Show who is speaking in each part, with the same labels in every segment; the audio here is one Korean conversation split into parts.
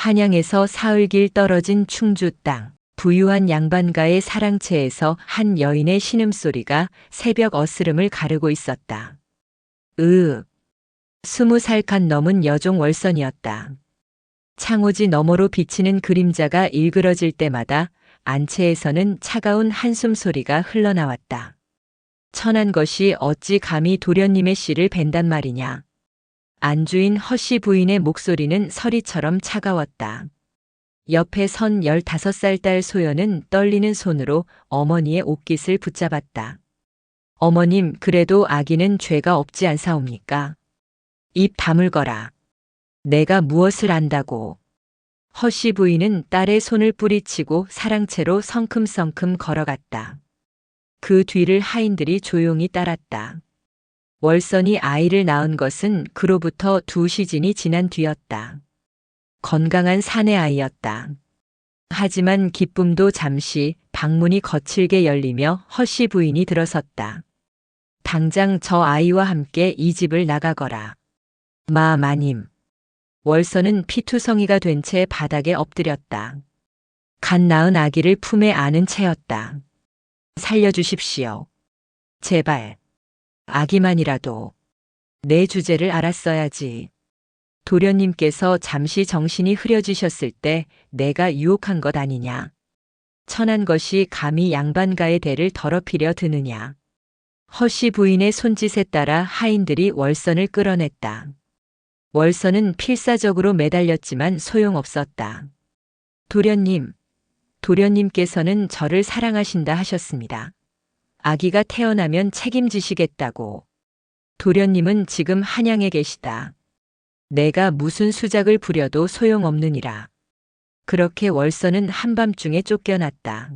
Speaker 1: 한양에서 사흘길 떨어진 충주 땅. 부유한 양반가의 사랑채에서 한 여인의 신음소리가 새벽 어스름을 가르고 있었다. 20살 넘은 여종 월선이었다. 창호지 너머로 비치는 그림자가 일그러질 때마다 안채에서는 차가운 한숨 소리가 흘러나왔다. 천한 것이 어찌 감히 도련님의 씨를 벤단 말이냐. 안주인 허씨 부인의 목소리는 서리처럼 차가웠다. 옆에 선 15살 딸 소연은 떨리는 손으로 어머니의 옷깃을 붙잡았다. 어머님, 그래도 아기는 죄가 없지 않사옵니까? 입 다물거라. 내가 무엇을 안다고. 허씨 부인은 딸의 손을 뿌리치고 사랑채로 성큼성큼 걸어갔다. 그 뒤를 하인들이 조용히 따랐다. 월선이 아이를 낳은 것은 그로부터 2시즌이 지난 뒤였다. 건강한 사내 아이였다. 하지만 기쁨도 잠시 방문이 거칠게 열리며 허씨 부인이 들어섰다. 당장 저 아이와 함께 이 집을 나가거라. 마님. 월선은 피투성이가 된 채 바닥에 엎드렸다. 갓 낳은 아기를 품에 안은 채였다. 살려주십시오. 제발. 아기만이라도. 내 주제를 알았어야지. 도련님께서 잠시 정신이 흐려지셨을 때 내가 유혹한 것 아니냐. 천한 것이 감히 양반가의 대를 더럽히려 드느냐. 허씨 부인의 손짓에 따라 하인들이 월선을 끌어냈다. 월선은 필사적으로 매달렸지만 소용없었다. 도련님께서는 저를 사랑하신다 하셨습니다. 아기가 태어나면 책임지시겠다고. 도련님은 지금 한양에 계시다. 내가 무슨 수작을 부려도 소용없느니라. 그렇게 월선은 한밤중에 쫓겨났다.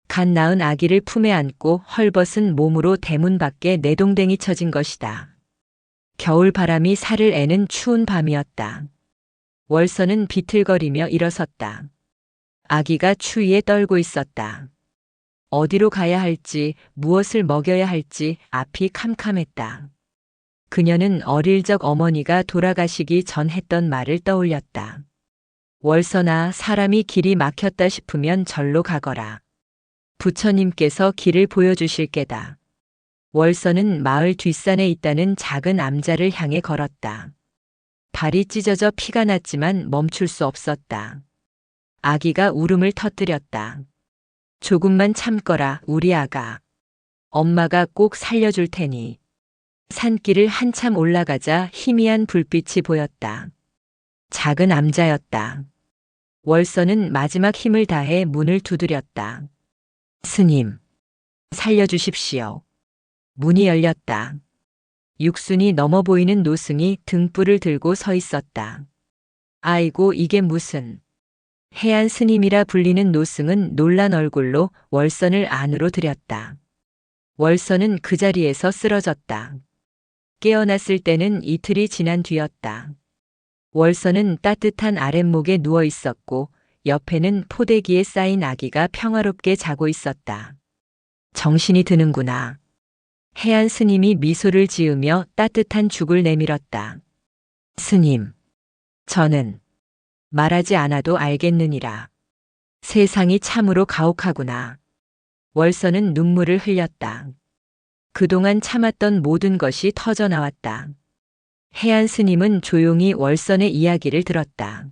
Speaker 1: 갓 낳은 아기를 품에 안고 헐벗은 몸으로 대문 밖에 내동댕이 쳐진 것이다. 겨울 바람이 살을 애는 추운 밤이었다. 월선은 비틀거리며 일어섰다. 아기가 추위에 떨고 있었다. 어디로 가야 할지, 무엇을 먹여야 할지 앞이 캄캄했다. 그녀는 어릴 적 어머니가 돌아가시기 전 했던 말을 떠올렸다. 월선아, 사람이 길이 막혔다 싶으면 절로 가거라. 부처님께서 길을 보여주실 게다. 월선은 마을 뒷산에 있다는 작은 암자를 향해 걸었다. 발이 찢어져 피가 났지만 멈출 수 없었다. 아기가 울음을 터뜨렸다. 조금만 참거라, 우리 아가. 엄마가 꼭 살려줄 테니. 산길을 한참 올라가자 희미한 불빛이 보였다. 작은 암자였다. 월선은 마지막 힘을 다해 문을 두드렸다. 스님, 살려주십시오. 문이 열렸다. 육순이 넘어 보이는 노승이 등불을 들고 서 있었다. 아이고, 이게 무슨. 해안 스님이라 불리는 노승은 놀란 얼굴로 월선을 안으로 들였다. 월선은 그 자리에서 쓰러졌다. 깨어났을 때는 이틀이 지난 뒤였다. 월선은 따뜻한 아랫목에 누워 있었고 옆에는 포대기에 쌓인 아기가 평화롭게 자고 있었다. 정신이 드는구나. 해안 스님이 미소를 지으며 따뜻한 죽을 내밀었다. 스님, 저는 말하지 않아도 알겠느니라. 세상이 참으로 가혹하구나. 월선은 눈물을 흘렸다. 그동안 참았던 모든 것이 터져나왔다. 해안 스님은 조용히 월선의 이야기를 들었다.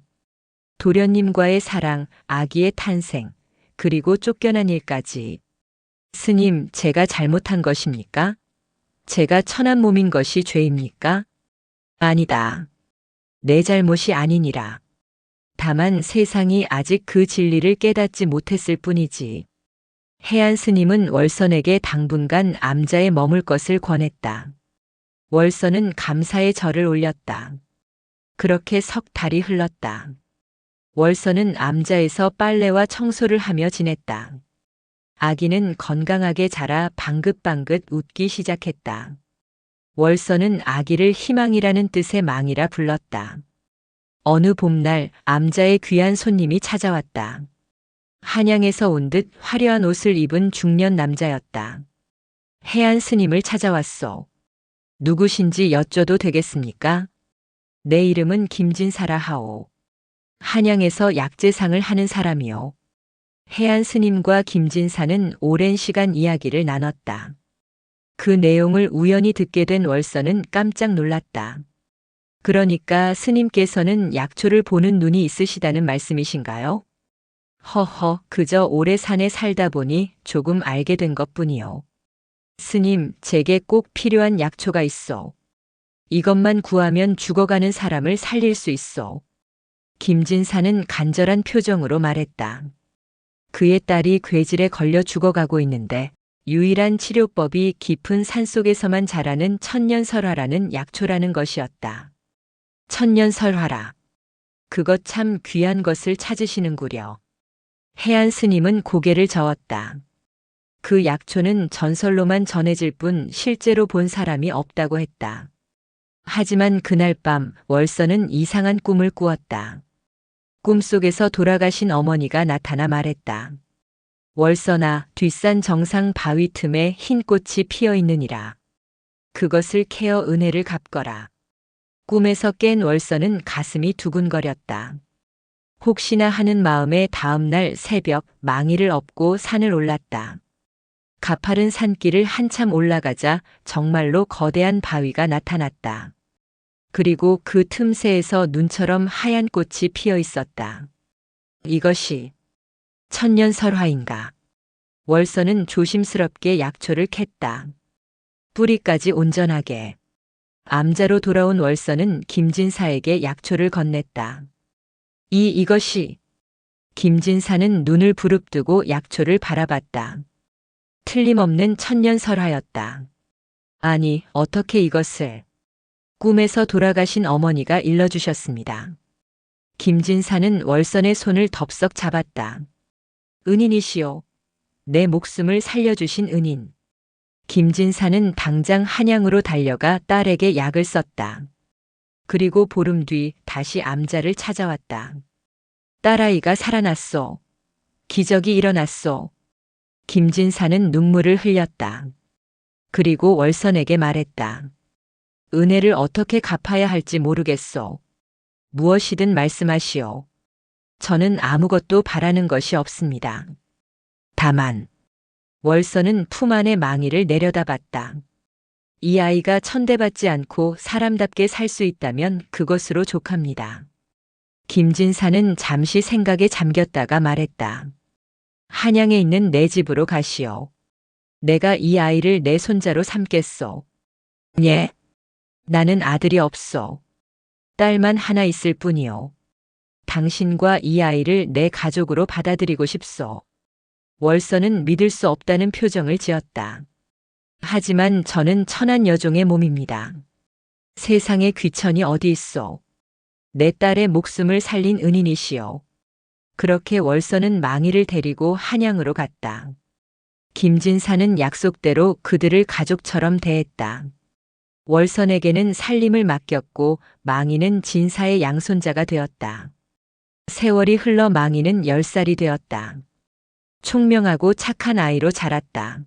Speaker 1: 도련님과의 사랑, 아기의 탄생, 그리고 쫓겨난 일까지. 스님, 제가 잘못한 것입니까? 제가 천한 몸인 것이 죄입니까? 아니다. 내 잘못이 아니니라. 다만 세상이 아직 그 진리를 깨닫지 못했을 뿐이지. 해안 스님은 월선에게 당분간 암자에 머물 것을 권했다. 월선은 감사의 절을 올렸다. 그렇게 석 달이 흘렀다. 월선은 암자에서 빨래와 청소를 하며 지냈다. 아기는 건강하게 자라 방긋방긋 웃기 시작했다. 월선은 아기를 희망이라는 뜻의 망이라 불렀다. 어느 봄날 암자의 귀한 손님이 찾아왔다. 한양에서 온 듯 화려한 옷을 입은 중년 남자였다. 해안 스님을 찾아왔소. 누구신지 여쭤도 되겠습니까? 내 이름은 김진사라 하오. 한양에서 약재상을 하는 사람이요. 해안 스님과 김진사는 오랜 시간 이야기를 나눴다. 그 내용을 우연히 듣게 된 월서는 깜짝 놀랐다. 그러니까 스님께서는 약초를 보는 눈이 있으시다는 말씀이신가요? 허허, 그저 오래 산에 살다 보니 조금 알게 된 것뿐이요. 스님, 제게 꼭 필요한 약초가 있어. 이것만 구하면 죽어가는 사람을 살릴 수 있어. 김진사는 간절한 표정으로 말했다. 그의 딸이 괴질에 걸려 죽어가고 있는데 유일한 치료법이 깊은 산속에서만 자라는 천년설화라는 약초라는 것이었다. 천년설화라. 그것 참 귀한 것을 찾으시는구려. 해안 스님은 고개를 저었다. 그 약초는 전설로만 전해질 뿐 실제로 본 사람이 없다고 했다. 하지만 그날 밤 월서는 이상한 꿈을 꾸었다. 꿈속에서 돌아가신 어머니가 나타나 말했다. 월서나 뒷산 정상 바위 틈에 흰 꽃이 피어 있느니라. 그것을 캐어 은혜를 갚거라. 꿈에서 깬 월서는 가슴이 두근거렸다. 혹시나 하는 마음에 다음 날 새벽 망이를 업고 산을 올랐다. 가파른 산길을 한참 올라가자 정말로 거대한 바위가 나타났다. 그리고 그 틈새에서 눈처럼 하얀 꽃이 피어 있었다. 이것이 천년설화인가? 월서는 조심스럽게 약초를 캤다. 뿌리까지 온전하게. 암자로 돌아온 월서는 김진사에게 약초를 건넸다. 이것이. 김진사는 눈을 부릅뜨고 약초를 바라봤다. 틀림없는 천년설화였다. 아니, 어떻게 이것을. 꿈에서 돌아가신 어머니가 일러주셨습니다. 김진사는 월선의 손을 덥석 잡았다. 은인이시오. 내 목숨을 살려주신 은인. 김진사는 당장 한양으로 달려가 딸에게 약을 썼다. 그리고 보름 뒤 다시 암자를 찾아왔다. 딸아이가 살아났소. 기적이 일어났소. 김진사는 눈물을 흘렸다. 그리고 월선에게 말했다. 은혜를 어떻게 갚아야 할지 모르겠소. 무엇이든 말씀하시오. 저는 아무것도 바라는 것이 없습니다. 다만 월선은 품 안의 망이를 내려다봤다. 이 아이가 천대받지 않고 사람답게 살 수 있다면 그것으로 족합니다. 김진사는 잠시 생각에 잠겼다가 말했다. 한양에 있는 내 집으로 가시오. 내가 이 아이를 내 손자로 삼겠소. 예? 나는 아들이 없소. 딸만 하나 있을 뿐이오. 당신과 이 아이를 내 가족으로 받아들이고 싶소. 월서는 믿을 수 없다는 표정을 지었다. 하지만 저는 천한 여종의 몸입니다. 세상에 귀천이 어디 있소. 내 딸의 목숨을 살린 은인이시오. 그렇게 월서는 망이를 데리고 한양으로 갔다. 김진사는 약속대로 그들을 가족처럼 대했다. 월선에게는 살림을 맡겼고 망이는 진사의 양손자가 되었다. 세월이 흘러 망이는 10살이 되었다. 총명하고 착한 아이로 자랐다.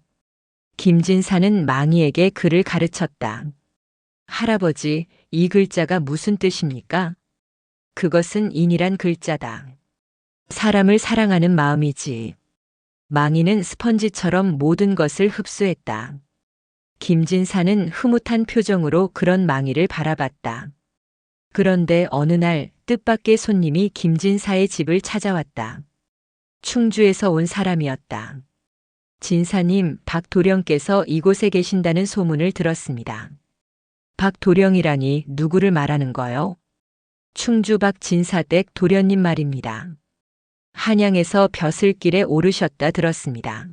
Speaker 1: 김진사는 망이에게 글을 가르쳤다. 할아버지, 이 글자가 무슨 뜻입니까? 그것은 인이란 글자다. 사람을 사랑하는 마음이지. 망이는 스펀지처럼 모든 것을 흡수했다. 김진사는 흐뭇한 표정으로 그런 망이를 바라봤다. 그런데 어느 날 뜻밖의 손님이 김진사의 집을 찾아왔다. 충주에서 온 사람이었다. 진사님, 박도령께서 이곳에 계신다는 소문을 들었습니다. 박도령이라니 누구를 말하는 거요? 충주 박진사댁 도련님 말입니다. 한양에서 벼슬길에 오르셨다 들었습니다.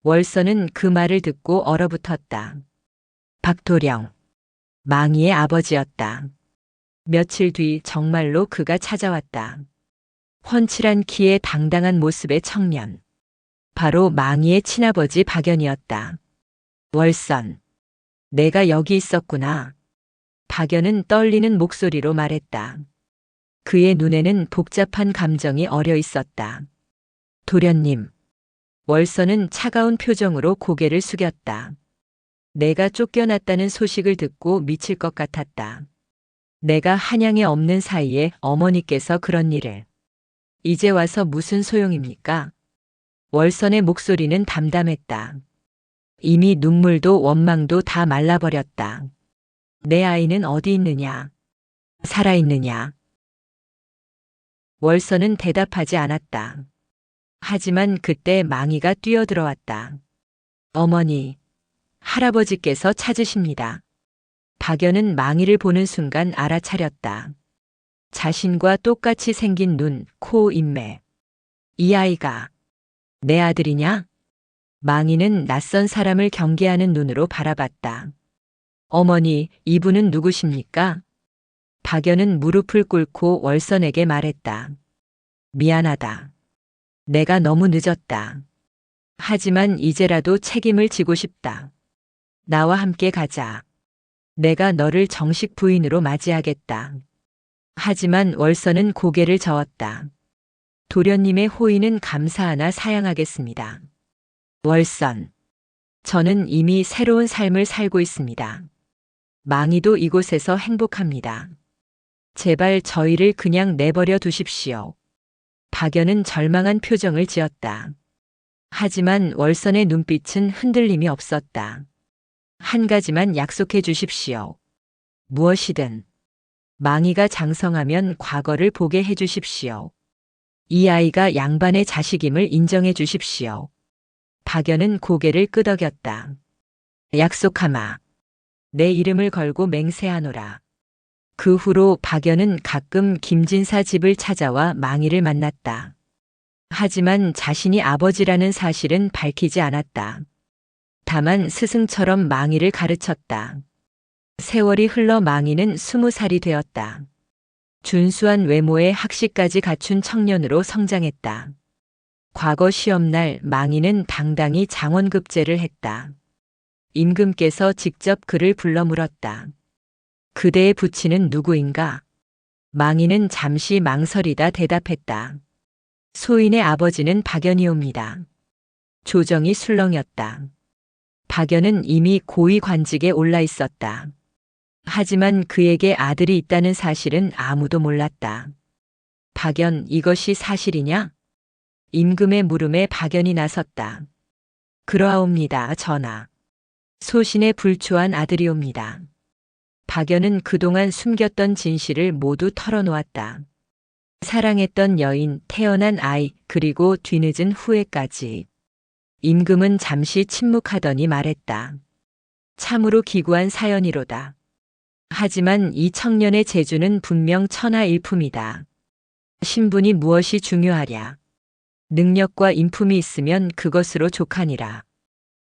Speaker 1: 월서는 그 말을 듣고 얼어붙었다. 박도령, 망이의 아버지였다. 며칠 뒤 정말로 그가 찾아왔다. 훤칠한 키에 당당한 모습의 청년. 바로 망이의 친아버지 박연이었다. 월선, 내가 여기 있었구나. 박연은 떨리는 목소리로 말했다. 그의 눈에는 복잡한 감정이 어려 있었다. 도련님. 월선은 차가운 표정으로 고개를 숙였다. 내가 쫓겨났다는 소식을 듣고 미칠 것 같았다. 내가 한양에 없는 사이에 어머니께서 그런 일을. 이제 와서 무슨 소용입니까? 월선의 목소리는 담담했다. 이미 눈물도 원망도 다 말라버렸다. 내 아이는 어디 있느냐? 살아있느냐? 월선은 대답하지 않았다. 하지만 그때 망이가 뛰어들어왔다. 어머니, 할아버지께서 찾으십니다. 박연은 망이를 보는 순간 알아차렸다. 자신과 똑같이 생긴 눈, 코, 인매. 이 아이가 내 아들이냐? 망이는 낯선 사람을 경계하는 눈으로 바라봤다. 어머니, 이분은 누구십니까? 박연은 무릎을 꿇고 월선에게 말했다. 미안하다. 내가 너무 늦었다. 하지만 이제라도 책임을 지고 싶다. 나와 함께 가자. 내가 너를 정식 부인으로 맞이하겠다. 하지만 월선은 고개를 저었다. 도련님의 호의는 감사하나 사양하겠습니다. 월선. 저는 이미 새로운 삶을 살고 있습니다. 망이도 이곳에서 행복합니다. 제발 저희를 그냥 내버려 두십시오. 박연은 절망한 표정을 지었다. 하지만 월선의 눈빛은 흔들림이 없었다. 한 가지만 약속해 주십시오. 무엇이든. 망이가 장성하면 과거를 보게 해 주십시오. 이 아이가 양반의 자식임을 인정해 주십시오. 박연은 고개를 끄덕였다. 약속하마. 내 이름을 걸고 맹세하노라. 그 후로 박연은 가끔 김진사 집을 찾아와 망이를 만났다. 하지만 자신이 아버지라는 사실은 밝히지 않았다. 다만 스승처럼 망이를 가르쳤다. 세월이 흘러 망이는 20살이 되었다. 준수한 외모에 학식까지 갖춘 청년으로 성장했다. 과거 시험날 망이는 당당히 장원급제를 했다. 임금께서 직접 그를 불러 물었다. 그대의 부친은 누구인가? 망이는 잠시 망설이다 대답했다. 소인의 아버지는 박연이옵니다. 조정이 술렁였다. 박연은 이미 고위 관직에 올라 있었다. 하지만 그에게 아들이 있다는 사실은 아무도 몰랐다. 박연, 이것이 사실이냐? 임금의 물음에 박연이 나섰다. 그러하옵니다, 전하. 소신에 불초한 아들이옵니다. 박연은 그동안 숨겼던 진실을 모두 털어놓았다. 사랑했던 여인, 태어난 아이, 그리고 뒤늦은 후회까지. 임금은 잠시 침묵하더니 말했다. 참으로 기구한 사연이로다. 하지만 이 청년의 재주는 분명 천하일품이다. 신분이 무엇이 중요하랴. 능력과 인품이 있으면 그것으로 족하니라.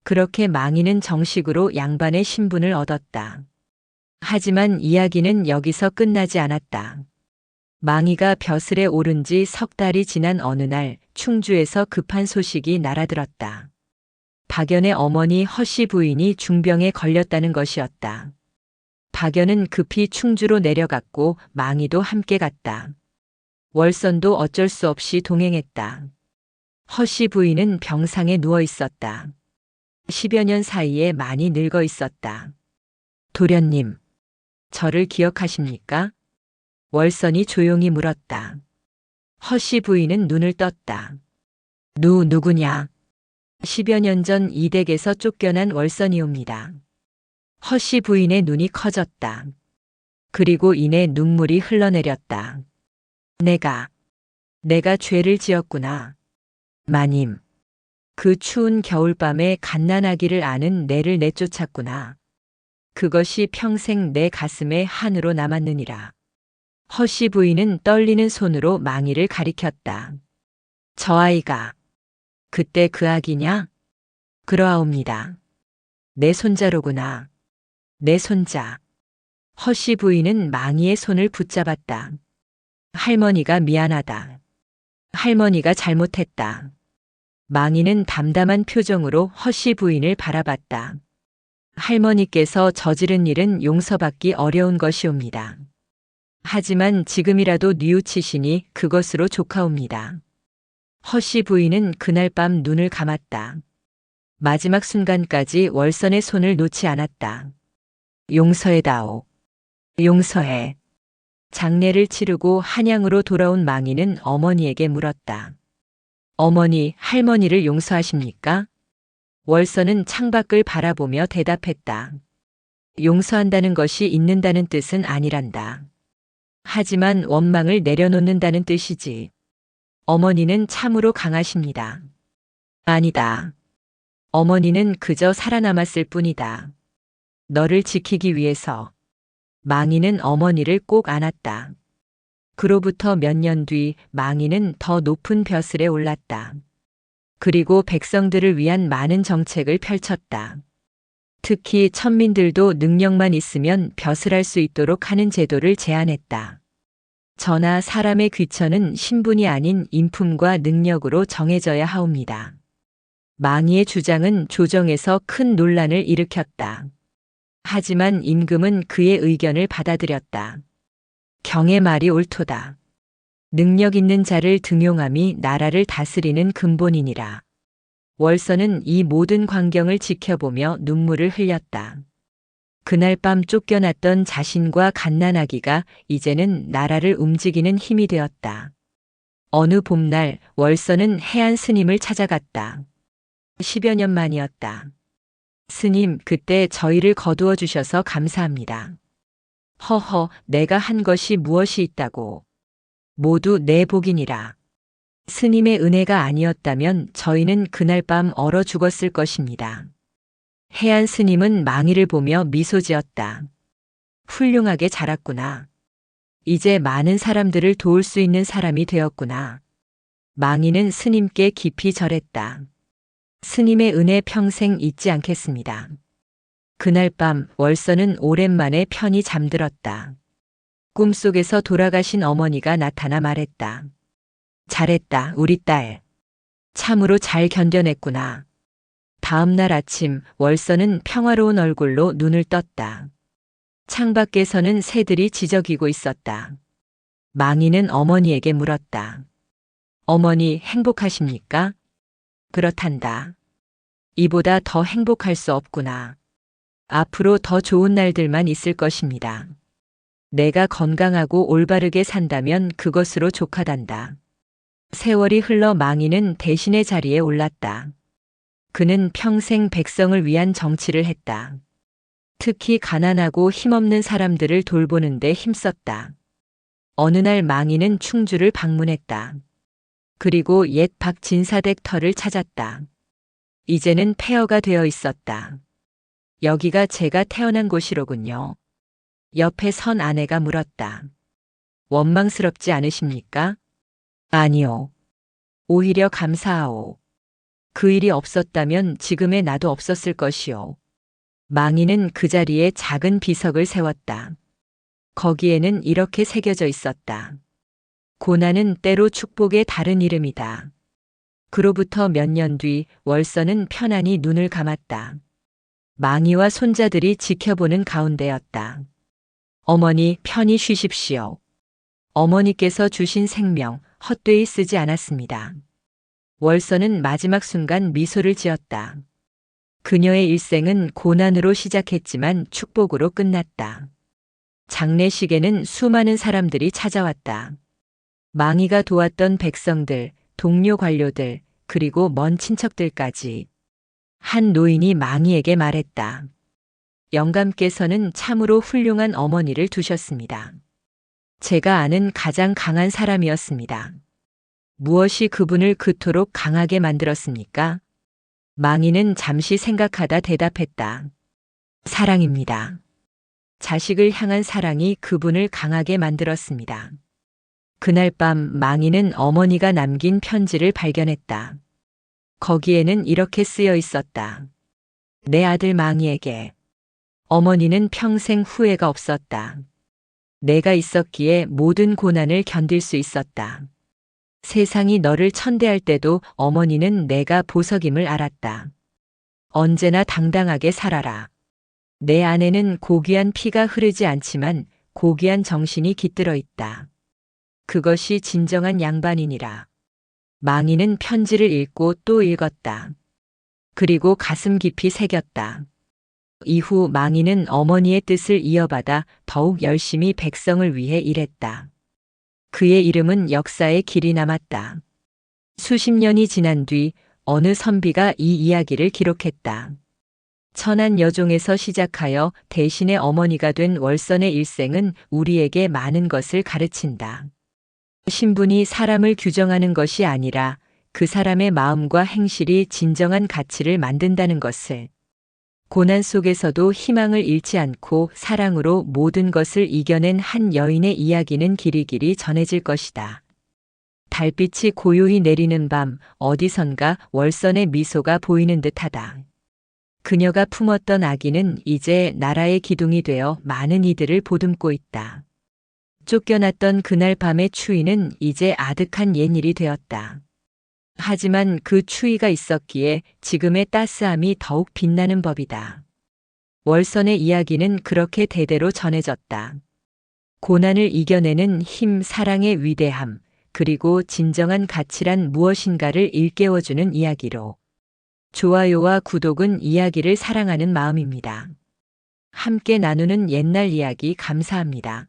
Speaker 1: 그렇게 망이는 정식으로 양반의 신분을 얻었다. 하지만 이야기는 여기서 끝나지 않았다. 망이가 벼슬에 오른 지 석 달이 지난 어느 날 충주에서 급한 소식이 날아들었다. 박연의 어머니 허씨 부인이 중병에 걸렸다는 것이었다. 박연은 급히 충주로 내려갔고 망이도 함께 갔다. 월선도 어쩔 수 없이 동행했다. 허씨 부인은 병상에 누워 있었다. 10여 년 사이에 많이 늙어 있었다. 도련님, 저를 기억하십니까? 월선이 조용히 물었다. 허씨 부인은 눈을 떴다. 누구냐? 10여 년 전 이 댁에서 쫓겨난 월선이옵니다. 허씨 부인의 눈이 커졌다. 그리고 이내 눈물이 흘러내렸다. 내가 죄를 지었구나. 마님, 그 추운 겨울밤에 갓난아기를 아는 내를 내쫓았구나. 그것이 평생 내 가슴에 한으로 남았느니라. 허씨 부인은 떨리는 손으로 망이를 가리켰다. 저 아이가 그때 그 아기냐? 그러하옵니다. 내 손자로구나. 내 손자. 허씨 부인은 망이의 손을 붙잡았다. 할머니가 미안하다. 할머니가 잘못했다. 망이는 담담한 표정으로 허씨 부인을 바라봤다. 할머니께서 저지른 일은 용서받기 어려운 것이옵니다. 하지만 지금이라도 뉘우치시니 그것으로 족하옵니다. 허씨 부인은 그날 밤 눈을 감았다. 마지막 순간까지 월선의 손을 놓지 않았다. 용서해다오. 용서해. 장례를 치르고 한양으로 돌아온 망인은 어머니에게 물었다. 어머니, 할머니를 용서하십니까? 월서는 창밖을 바라보며 대답했다. 용서한다는 것이 잊는다는 뜻은 아니란다. 하지만 원망을 내려놓는다는 뜻이지. 어머니는 참으로 강하십니다. 아니다. 어머니는 그저 살아남았을 뿐이다. 너를 지키기 위해서. 망인은 어머니를 꼭 안았다. 그로부터 몇 년 뒤 망인은 더 높은 벼슬에 올랐다. 그리고 백성들을 위한 많은 정책을 펼쳤다. 특히 천민들도 능력만 있으면 벼슬할 수 있도록 하는 제도를 제안했다. 저나 사람의 귀천은 신분이 아닌 인품과 능력으로 정해져야 하옵니다. 망이의 주장은 조정에서 큰 논란을 일으켰다. 하지만 임금은 그의 의견을 받아들였다. 경의 말이 옳도다. 능력 있는 자를 등용함이 나라를 다스리는 근본이니라. 월서는 이 모든 광경을 지켜보며 눈물을 흘렸다. 그날 밤 쫓겨났던 자신과 갓난아기가 이제는 나라를 움직이는 힘이 되었다. 어느 봄날 월서는 해안 스님을 찾아갔다. 10여 년 만이었다. 스님, 그때 저희를 거두어 주셔서 감사합니다. 허허, 내가 한 것이 무엇이 있다고. 모두 내 복이니라. 스님의 은혜가 아니었다면 저희는 그날 밤 얼어 죽었을 것입니다. 해안 스님은 망이를 보며 미소 지었다. 훌륭하게 자랐구나. 이제 많은 사람들을 도울 수 있는 사람이 되었구나. 망이는 스님께 깊이 절했다. 스님의 은혜 평생 잊지 않겠습니다. 그날 밤 월서는 오랜만에 편히 잠들었다. 꿈속에서 돌아가신 어머니가 나타나 말했다. 잘했다, 우리 딸. 참으로 잘 견뎌냈구나. 다음 날 아침 월서는 평화로운 얼굴로 눈을 떴다. 창밖에서는 새들이 지저귀고 있었다. 망이는 어머니에게 물었다. 어머니 행복하십니까? 그렇단다. 이보다 더 행복할 수 없구나. 앞으로 더 좋은 날들만 있을 것입니다. 내가 건강하고 올바르게 산다면 그것으로 족하단다. 세월이 흘러 망이는 대신의 자리에 올랐다. 그는 평생 백성을 위한 정치를 했다. 특히 가난하고 힘없는 사람들을 돌보는 데 힘썼다. 어느 날 망이는 충주를 방문했다. 그리고 옛 박진사댁 터를 찾았다. 이제는 폐허가 되어 있었다. 여기가 제가 태어난 곳이로군요. 옆에 선 아내가 물었다. 원망스럽지 않으십니까? 아니요. 오히려 감사하오. 그 일이 없었다면 지금의 나도 없었을 것이오. 망이는 그 자리에 작은 비석을 세웠다. 거기에는 이렇게 새겨져 있었다. 고난은 때로 축복의 다른 이름이다. 그로부터 몇 년 뒤 월서는 편안히 눈을 감았다. 망이와 손자들이 지켜보는 가운데였다. 어머니, 편히 쉬십시오. 어머니께서 주신 생명 헛되이 쓰지 않았습니다. 월서는 마지막 순간 미소를 지었다. 그녀의 일생은 고난으로 시작했지만 축복으로 끝났다. 장례식에는 수많은 사람들이 찾아왔다. 망이가 도왔던 백성들, 동료 관료들, 그리고 먼 친척들까지. 한 노인이 망이에게 말했다. 영감께서는 참으로 훌륭한 어머니를 두셨습니다. 제가 아는 가장 강한 사람이었습니다. 무엇이 그분을 그토록 강하게 만들었습니까? 망이는 잠시 생각하다 대답했다. 사랑입니다. 자식을 향한 사랑이 그분을 강하게 만들었습니다. 그날 밤 망이는 어머니가 남긴 편지를 발견했다. 거기에는 이렇게 쓰여 있었다. 내 아들 망이에게. 어머니는 평생 후회가 없었다. 내가 있었기에 모든 고난을 견딜 수 있었다. 세상이 너를 천대할 때도 어머니는 내가 보석임을 알았다. 언제나 당당하게 살아라. 내 안에는 고귀한 피가 흐르지 않지만 고귀한 정신이 깃들어 있다. 그것이 진정한 양반이니라. 망이는 편지를 읽고 또 읽었다. 그리고 가슴 깊이 새겼다. 이후 망이는 어머니의 뜻을 이어받아 더욱 열심히 백성을 위해 일했다. 그의 이름은 역사에 길이 남았다. 수십 년이 지난 뒤 어느 선비가 이 이야기를 기록했다. 천안 여종에서 시작하여 대신의 어머니가 된 월선의 일생은 우리에게 많은 것을 가르친다. 신분이 사람을 규정하는 것이 아니라 그 사람의 마음과 행실이 진정한 가치를 만든다는 것을. 고난 속에서도 희망을 잃지 않고 사랑으로 모든 것을 이겨낸 한 여인의 이야기는 길이길이 전해질 것이다. 달빛이 고요히 내리는 밤 어디선가 월선의 미소가 보이는 듯하다. 그녀가 품었던 아기는 이제 나라의 기둥이 되어 많은 이들을 보듬고 있다. 쫓겨났던 그날 밤의 추위는 이제 아득한 옛일이 되었다. 하지만 그 추위가 있었기에 지금의 따스함이 더욱 빛나는 법이다. 월선의 이야기는 그렇게 대대로 전해졌다. 고난을 이겨내는 힘, 사랑의 위대함, 그리고 진정한 가치란 무엇인가를 일깨워주는 이야기로. 좋아요와 구독은 이야기를 사랑하는 마음입니다. 함께 나누는 옛날 이야기 감사합니다.